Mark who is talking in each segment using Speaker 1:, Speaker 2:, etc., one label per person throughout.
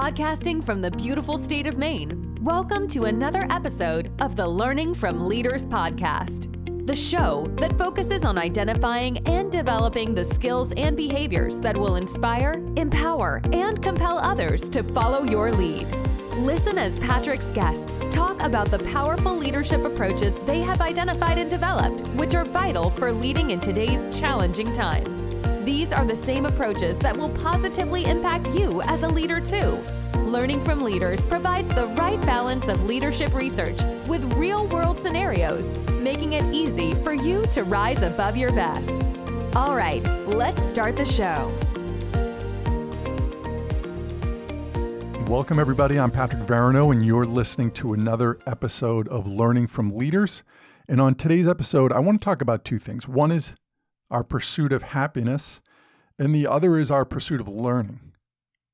Speaker 1: Podcasting from the beautiful state of Maine, welcome to another episode of the Learning from Leaders podcast, the show that focuses on identifying and developing the skills and behaviors that will inspire, empower, and compel others to follow your lead. Listen as Patrick's guests talk about the powerful leadership approaches they have identified and developed, which are vital for leading in today's challenging times. These are the same approaches that will positively impact you as a leader too. Learning from Leaders provides the right balance of leadership research with real-world scenarios, making it easy for you to rise above your best. All right, let's start the show.
Speaker 2: Welcome everybody, I'm Patrick Varano and you're listening to another episode of Learning from Leaders. And on today's episode, I want to talk about two things. One is our pursuit of happiness, and the other is our pursuit of learning.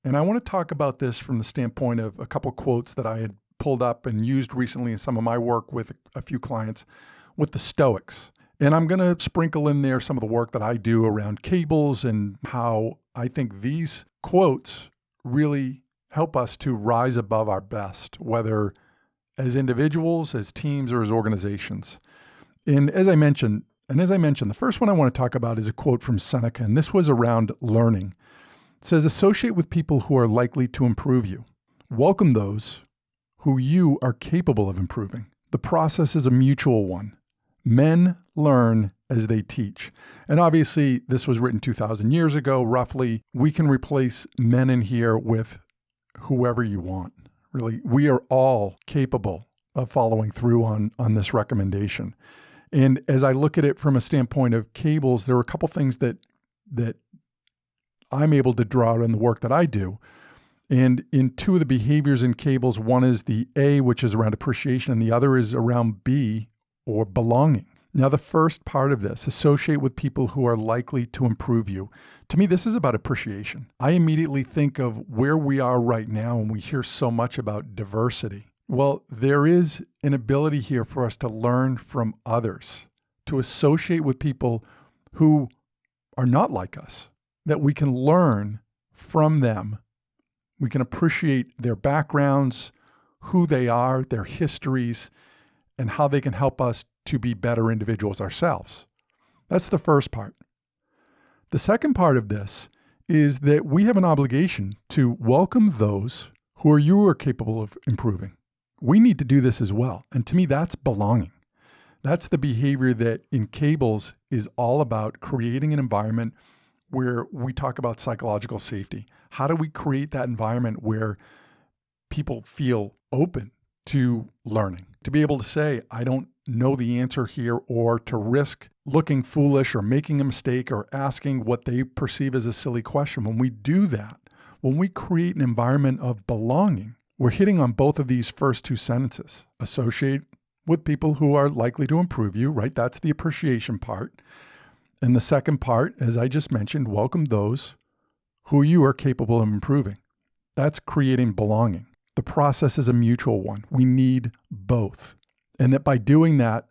Speaker 2: And I want to talk about this from the standpoint of a couple quotes that I had pulled up and used recently in some of my work with a few clients with the Stoics. And I'm going to sprinkle in there some of the work that I do around cables and how I think these quotes really help us to rise above our best, whether as individuals, as teams, or as organizations. And as I mentioned, the first one I want to talk about is a quote from Seneca, and this was around learning. It says, associate with people who are likely to improve you. Welcome those who you are capable of improving. The process is a mutual one. Men learn as they teach. And obviously, this was written 2,000 years ago, roughly. We can replace men in here with whoever you want. Really, we are all capable of following through on this recommendation. And as I look at it from a standpoint of cables, there are a couple things that I'm able to draw out in the work that I do. And in two of the behaviors in cables, one is the A, which is around appreciation, and the other is around B, or belonging. Now, the first part of this, associate with people who are likely to improve you. To me, this is about appreciation. I immediately think of where we are right now, and we hear so much about diversity. Well, there is an ability here for us to learn from others, to associate with people who are not like us, that we can learn from them. We can appreciate their backgrounds, who they are, their histories, and how they can help us to be better individuals ourselves. That's the first part. The second part of this is that we have an obligation to welcome those who you are capable of improving. We need to do this as well. And to me, that's belonging. That's the behavior that in cables is all about creating an environment where we talk about psychological safety. How do we create that environment where people feel open to learning? To be able to say, I don't know the answer here, or to risk looking foolish or making a mistake or asking what they perceive as a silly question. When we do that, when we create an environment of belonging, we're hitting on both of these first two sentences. Associate with people who are likely to improve you, right? That's the appreciation part. And the second part, as I just mentioned, welcome those who you are capable of improving. That's creating belonging. The process is a mutual one. We need both. And that by doing that,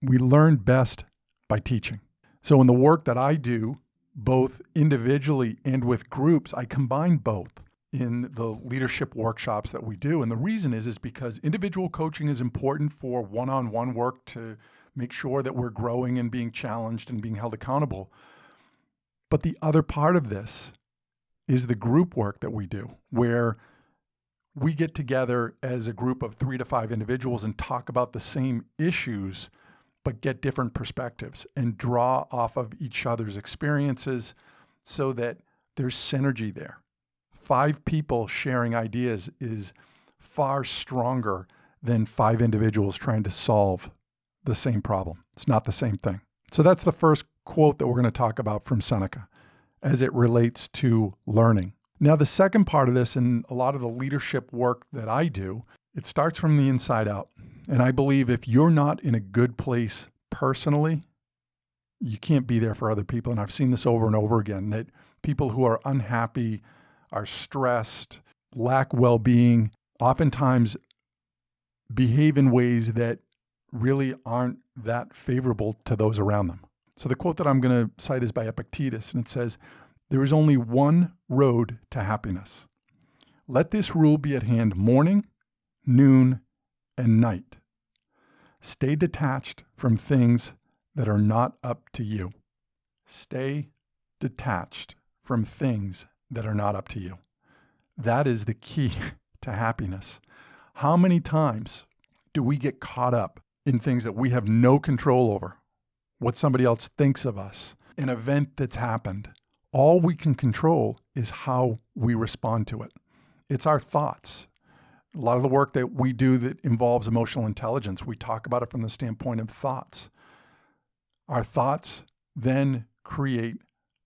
Speaker 2: we learn best by teaching. So in the work that I do, both individually and with groups, I combine both in the leadership workshops that we do. And the reason is because individual coaching is important for one-on-one work to make sure that we're growing and being challenged and being held accountable. But the other part of this is the group work that we do, where we get together as a group of 3 to 5 individuals and talk about the same issues, but get different perspectives and draw off of each other's experiences so that there's synergy there. 5 people sharing ideas is far stronger than 5 individuals trying to solve the same problem. It's not the same thing. So that's the first quote that we're going to talk about from Seneca as it relates to learning. Now, the second part of this, and a lot of the leadership work that I do, it starts from the inside out. And I believe if you're not in a good place personally, you can't be there for other people. And I've seen this over and over again, that people who are unhappy, are stressed, lack well-being, oftentimes behave in ways that really aren't that favorable to those around them. So the quote that I'm going to cite is by Epictetus, and it says, "There is only one road to happiness. Let this rule be at hand morning, noon, and night. Stay detached from things that are not up to you. Stay detached from things that are not up to you. That is the key to happiness. How many times do we get caught up in things that we have no control over? What somebody else thinks of us, an event that's happened. All we can control is how we respond to it. It's our thoughts. A lot of the work that we do that involves emotional intelligence, we talk about it from the standpoint of thoughts. Our thoughts then create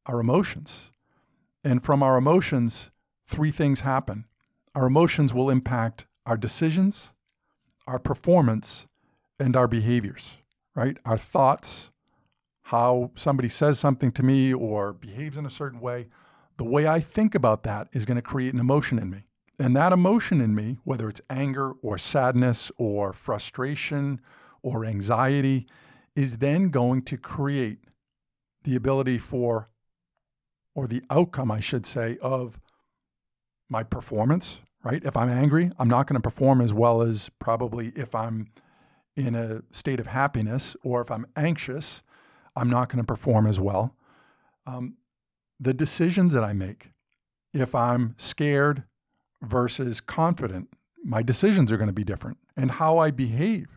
Speaker 2: our emotions. And from our emotions, three things happen. Our emotions will impact our decisions, our performance, and our behaviors, right? Our thoughts, how somebody says something to me or behaves in a certain way, the way I think about that is going to create an emotion in me. And that emotion in me, whether it's anger or sadness or frustration or anxiety, is then going to create the ability for, or the outcome, I should say, of my performance, right? If I'm angry, I'm not going to perform as well as probably if I'm in a state of happiness, or if I'm anxious, I'm not going to perform as well. The decisions that I make, if I'm scared versus confident, my decisions are going to be different. And how I behave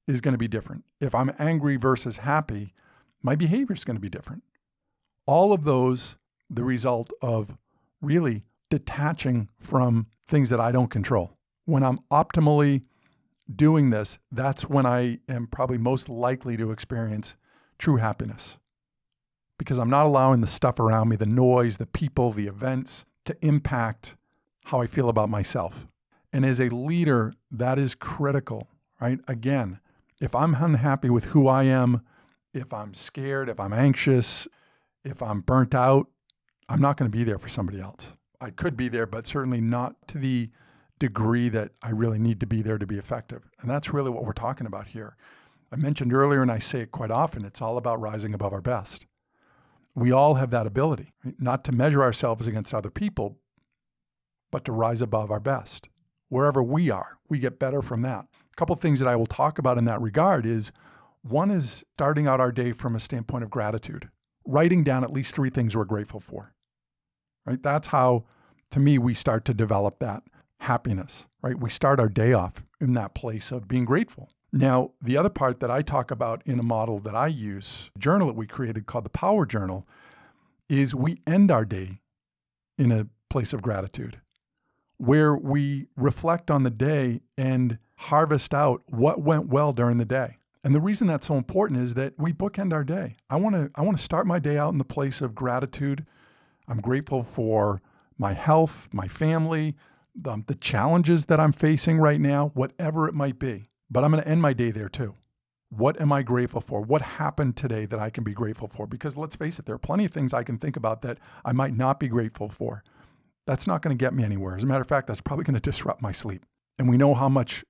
Speaker 2: is going to be different. If I'm angry versus happy, my behavior is going to be different. All of those, the result of really detaching from things that I don't control. When I'm optimally doing this, that's when I am probably most likely to experience true happiness. Because I'm not allowing the stuff around me, the noise, the people, the events, to impact how I feel about myself. And as a leader, that is critical, right? Again, if I'm unhappy with who I am, if I'm scared, if I'm anxious, if I'm burnt out, I'm not going to be there for somebody else. I could be there, but certainly not to the degree that I really need to be there to be effective. And that's really what we're talking about here. I mentioned earlier, and I say it quite often, it's all about rising above our best. We all have that ability, right? Not to measure ourselves against other people, but to rise above our best. Wherever we are, we get better from that. A couple of things that I will talk about in that regard is, one is starting out our day from a standpoint of gratitude, writing down at least 3 things we're grateful for, right? That's how, to me, we start to develop that happiness, right? We start our day off in that place of being grateful. Now, the other part that I talk about in a model that I use, a journal that we created called the Power Journal, is we end our day in a place of gratitude, where we reflect on the day and harvest out what went well during the day. And the reason that's so important is that we bookend our day. I want to start my day out in the place of gratitude. I'm grateful for my health, my family, the challenges that I'm facing right now, whatever it might be. But I'm going to end my day there too. What am I grateful for? What happened today that I can be grateful for? Because let's face it, there are plenty of things I can think about that I might not be grateful for. That's not going to get me anywhere. As a matter of fact, that's probably going to disrupt my sleep. And we know how much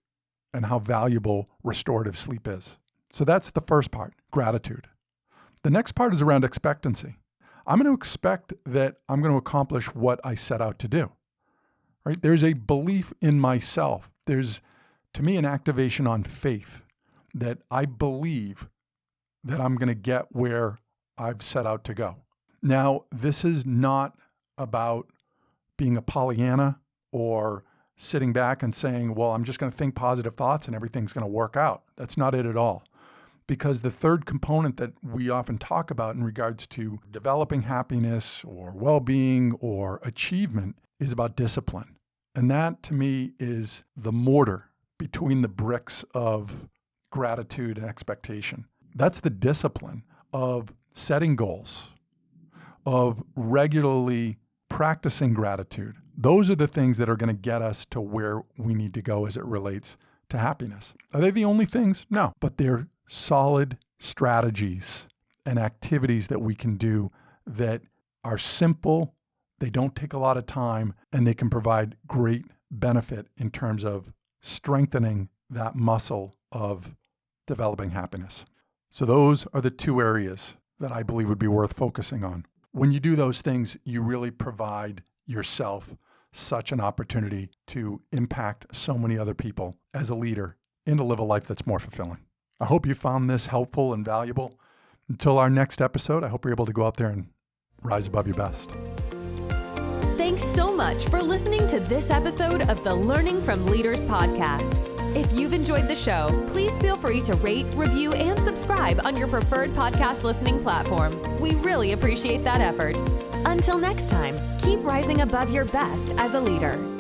Speaker 2: and how valuable restorative sleep is. So that's the first part, gratitude. The next part is around expectancy. I'm going to expect that I'm going to accomplish what I set out to do, right? There's a belief in myself. There's, to me, an activation on faith that I believe that I'm going to get where I've set out to go. Now, this is not about being a Pollyanna or sitting back and saying, well, I'm just going to think positive thoughts and everything's going to work out. That's not it at all. Because the third component that we often talk about in regards to developing happiness or well-being or achievement is about discipline. And that, to me, is the mortar between the bricks of gratitude and expectation. That's the discipline of setting goals, of regularly practicing gratitude. Those are the things that are going to get us to where we need to go as it relates to happiness. Are they the only things? No, but they're solid strategies and activities that we can do that are simple, they don't take a lot of time, and they can provide great benefit in terms of strengthening that muscle of developing happiness. So those are the 2 areas that I believe would be worth focusing on. When you do those things, you really provide yourself such an opportunity to impact so many other people as a leader and to live a life that's more fulfilling. I hope you found this helpful and valuable. Until our next episode, I hope you're able to go out there and rise above your best.
Speaker 1: Thanks so much for listening to this episode of the Learning from Leaders podcast. If you've enjoyed the show, please feel free to rate, review, and subscribe on your preferred podcast listening platform. We really appreciate that effort. Until next time, keep rising above your best as a leader.